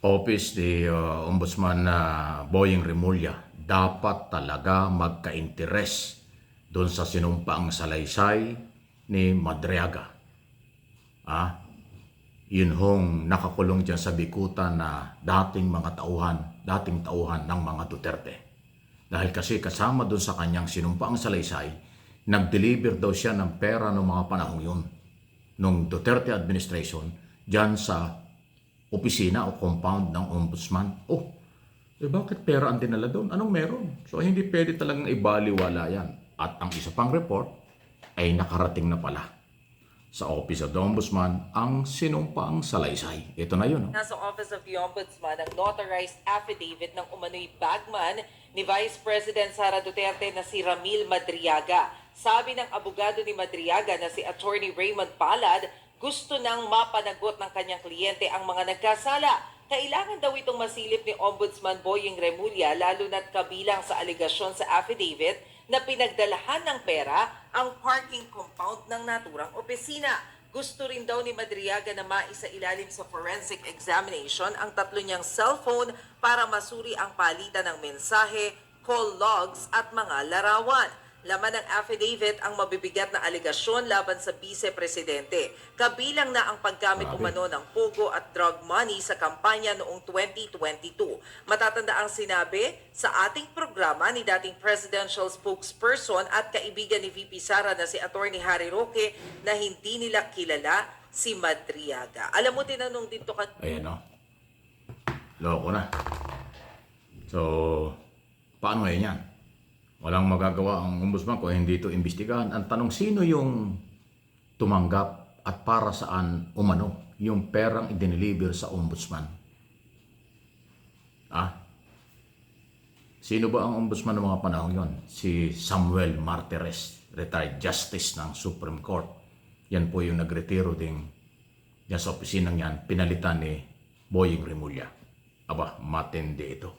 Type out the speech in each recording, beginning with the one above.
Office ni Ombudsman Boying Remulla dapat talaga magka-interes doon sa sinumpaang salaysay ni Madriaga. Yun hong nakakulong dyan sa bikutan na dating tauhan ng mga Duterte. Dahil kasi kasama doon sa kanyang sinumpaang salaysay, nag-deliver daw siya ng pera noong mga panahong yun, nung Duterte administration, dyan sa opisina o compound ng ombudsman. Bakit pera ang dinala doon? Anong meron? So hindi pwede talagang ibaliwala yan. At ang isa pang report ay nakarating na pala sa Office of the Ombudsman ang sinumpaang salaysay. Ito na yun. Nasa Office of the Ombudsman ang notarized affidavit ng umano'y bagman ni Vice President Sara Duterte na si Ramil Madriaga. Sabi ng abogado ni Madriaga na si Attorney Raymond Palad, gusto nang mapanagot ng kanyang kliyente ang mga nagkasala. Kailangan daw itong masilip ni Ombudsman Boying Remulla lalo na't kabilang sa aligasyon sa affidavit na pinagdalahan ng pera ang parking compound ng naturang opisina. Gusto rin daw ni Madriaga na maisailalim sa forensic examination ang tatlo niyang cellphone para masuri ang palitan ng mensahe, call logs at mga larawan. Laman ng affidavit ang mabibigat na aligasyon laban sa Vice-Presidente. Kabilang na ang paggamit umano ng pogo at drug money sa kampanya noong 2022. Matatanda ang sinabi sa ating programa ni dating presidential spokesperson at kaibigan ni VP Sara na si Attorney Harry Roque na hindi nila kilala si Madriaga. Alam mo, tinanong dito Ayan o. Loko na. So, paano ngayon yan? Walang magagawa ang ombudsman kung hindi ito imbestigahan. Ang tanong, sino yung tumanggap at para saan umano yung perang idineliver sa ombudsman? Sino ba ang ombudsman ng mga panahon yon? Si Samuel Martires, retired justice ng Supreme Court. Yan po yung nagretiro din yan sa opisinang yan, pinalitan ni Boying Remulla. Matindi ito.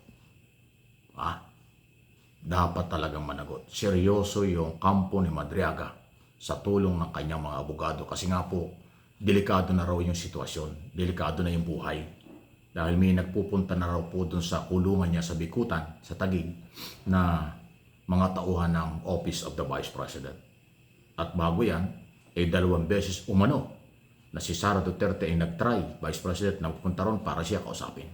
Dapat talagang managot. Seryoso yung kampo ni Madriaga sa tulong ng kanyang mga abogado kasi nga po, delikado na raw yung sitwasyon, delikado na yung buhay. Dahil may nagpupunta na raw po dun sa kulungan niya sa Bikutan, sa Taguig, na mga tauhan ng Office of the Vice President. At bago yan, ay 2 beses umano na si Sara Duterte ay nag-try, Vice President, na pupunta ron para siya kausapin.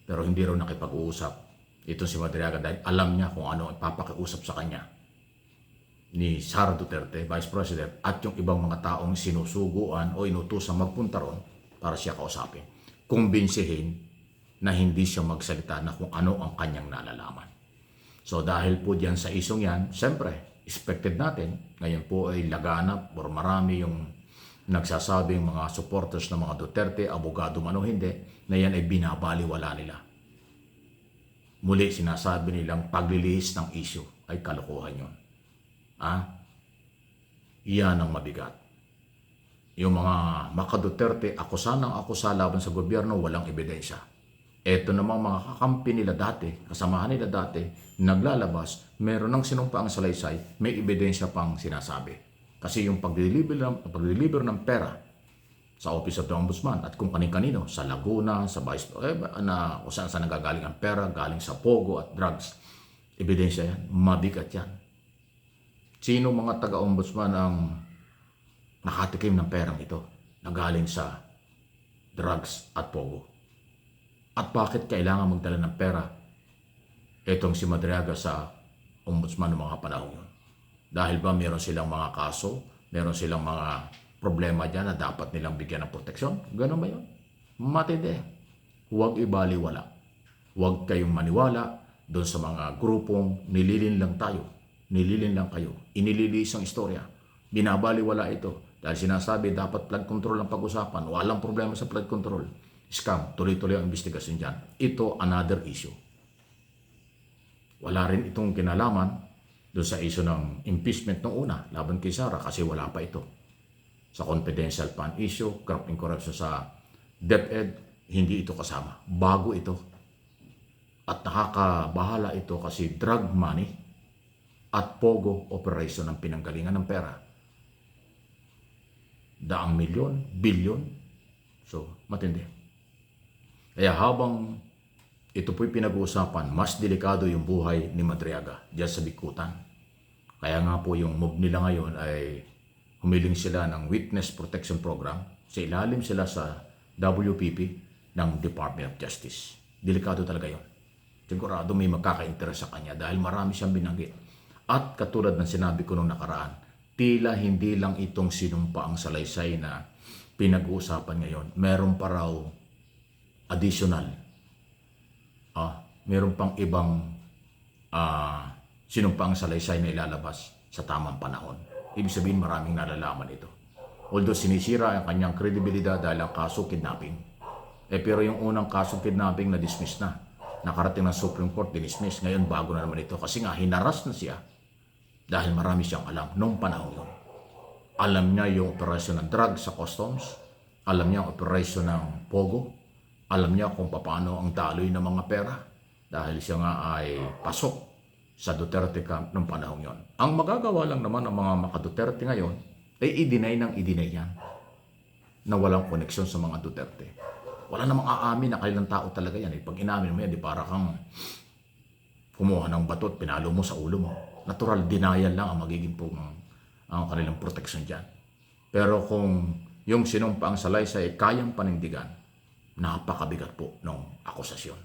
Pero hindi raw nakipag-uusap ito si Madriaga dahil alam niya kung ano ipapakiusap sa kanya ni Sara Duterte, Vice President, at yung ibang mga taong sinusuguan o inutusang magpunta ron para siya kausapin. Kumbinsihin na hindi siya magsalita na kung ano ang kanyang nalalaman. So dahil po diyan sa isong yan, siyempre, expected natin, ngayon po ay laganap or marami yung nagsasabing mga supporters ng mga Duterte, abogado man o hindi, na yan ay binabaliwala nila. Muli sinasabi nilang paglilihis ng issue ay kalokohan yun. Iyan ang mabigat. Yung mga maka-Duterte, akusa ng akusa laban sa gobyerno, walang ebidensya. Eto namang mga kakampi nila dati, kasamahan nila dati, naglalabas, meron ng sinumpaang salaysay, may ebidensya pang sinasabi. Kasi yung pag-deliver ng pera sa Office of the Ombudsman at kung kanin-kanino, sa Laguna, sa Vice, kung saan nagagaling ang pera, galing sa pogo at drugs. Ebidensya yan, mabigat yan. Sino mga taga-ombudsman ang nakatikim ng perang ito na galing sa drugs at pogo? At bakit kailangan magdala ng pera itong si Madriaga sa ombudsman ng mga panahon yun? Dahil ba meron silang mga kaso, meron silang mga problema dyan na dapat nilang bigyan ng proteksyon? Ganun ba yun? Matindi. Huwag ibaliwala. Huwag kayong maniwala doon sa mga grupong nililin lang tayo. Nililin lang kayo. Inililis ang istorya. Binabaliwala ito. Dahil sinasabi dapat flood control ang pag-usapan. Walang problema sa flood control. Scam. Tuloy-tuloy ang investigasyon dyan. Ito another issue. Wala rin itong kinalaman doon sa issue ng impeachment nung una laban kay Sara kasi wala pa ito. Sa confidential fund issue, corrupt and corruption sa DepEd, hindi ito kasama. Bago ito. At nakakabahala ito kasi drug money at pogo operation ang pinanggalingan ng pera. Daang milyon, bilyon. So, matindi. Kaya habang ito po'y pinag-uusapan, mas delikado yung buhay ni Madriaga diyan sa Bikutan. Kaya nga po yung move nila ngayon ay humiling sila ng Witness Protection Program. Sa ilalim sila sa WPP ng Department of Justice. Delikado talaga yon. Sigurado may magkaka-interest sa kanya dahil marami siyang binanggit. At katulad ng sinabi ko nung nakaraan, tila hindi lang itong sinumpa ang salaysay na pinag-uusapan ngayon. Meron pa raw additional. Meron pang ibang sinumpaang salaysay na ilalabas sa tamang panahon. Ibig sabihin maraming nalalaman ito. Although sinisira ang kanyang kredibilidad dahil ang kaso kidnapping. Pero yung unang kaso kidnapping na dismiss na. Nakarating ng Supreme Court, dinismiss. Ngayon bago na naman ito kasi nga hinaras na siya dahil marami siyang alam noong panahon yun. Alam niya yung operasyon ng drug sa customs. Alam niya ang operasyon ng pogo. Alam niya kung paano ang daloy ng mga pera dahil siya nga ay pasok sa Duterte camp noong panahon yon. Ang magagawa lang naman ng mga maka-Duterte ngayon ay i-deny yan na walang koneksyon sa mga Duterte. Wala namang aamin na kailang tao talaga yan. Pag inamin mo yan, di para kang kumuha ng bato at pinalo mo sa ulo mo. Natural denial lang ang magiging ang kanilang proteksyon dyan. Pero kung yung sinumpaang salaysay ay kayang panindigan, napakabigat po ng akusasyon.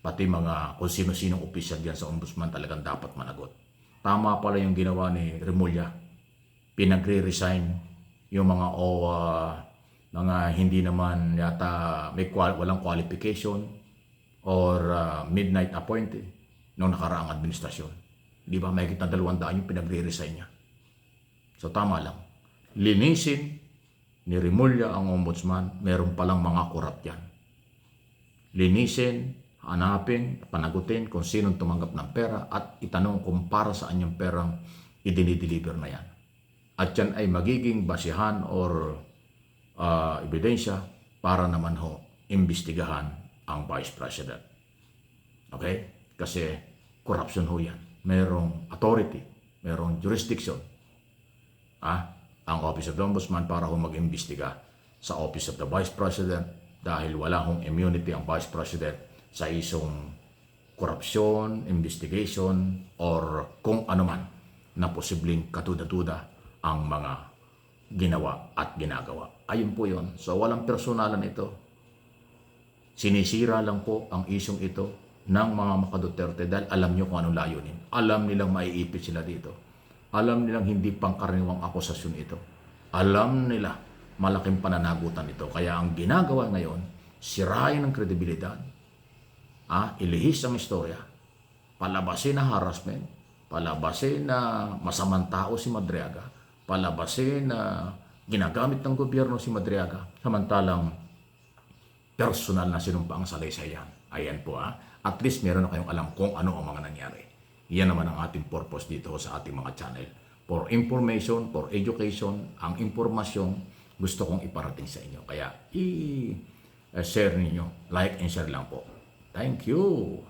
Pati mga kung sino-sinong opisyal dyan sa ombudsman talagang dapat managot. Tama pala yung ginawa ni Remulla. Pinagre-resign yung mga hindi naman yata walang qualification or midnight appointee noong nakaraang administrasyon. Di ba may kita 200 yung pinagre-resign niya. So tama lang. Linisin ni Remulla ang ombudsman, meron palang mga korap yan. Linisin, hanapin, panagutin kung sinong tumanggap ng pera at itanong kung para saan yung perang idinideliver na yan. At yan ay magiging basihan or ebidensya para naman ho imbestigahan ang Vice President. Okay? Kasi corruption ho yan. Merong authority, merong jurisdiction. Ang Office of the Ombudsman para ho mag-imbestiga sa Office of the Vice President dahil wala hong immunity ang Vice President sa isong korupsyon, investigation, or kung ano man na posibleng katuda-tuda ang mga ginawa at ginagawa. Ayun po yun. So walang personalan ito. Sinisira lang po ang isyong ito ng mga maka-Duterte dahil alam nyo kung anong layunin. Alam nilang maiipit sila dito. Alam nilang hindi pangkaraniwang akusasyon ito. Alam nila malaking pananagutan ito. Kaya ang ginagawa ngayon, sirain ang kredibilidad, ilihis ang istorya, palabasin na harassment, palabasin na masamang tao si Madriaga, palabasin na ginagamit ng gobyerno si Madriaga, samantalang personal na sinumpaang salaysayan. Ayan po At least meron na kayong alam kung ano ang mga nangyari. Yan naman ang ating purpose dito sa ating mga channel. For information, for education, ang impormasyon gusto kong iparating sa inyo. Kaya i-share ninyo, like and share lang po. Thank you!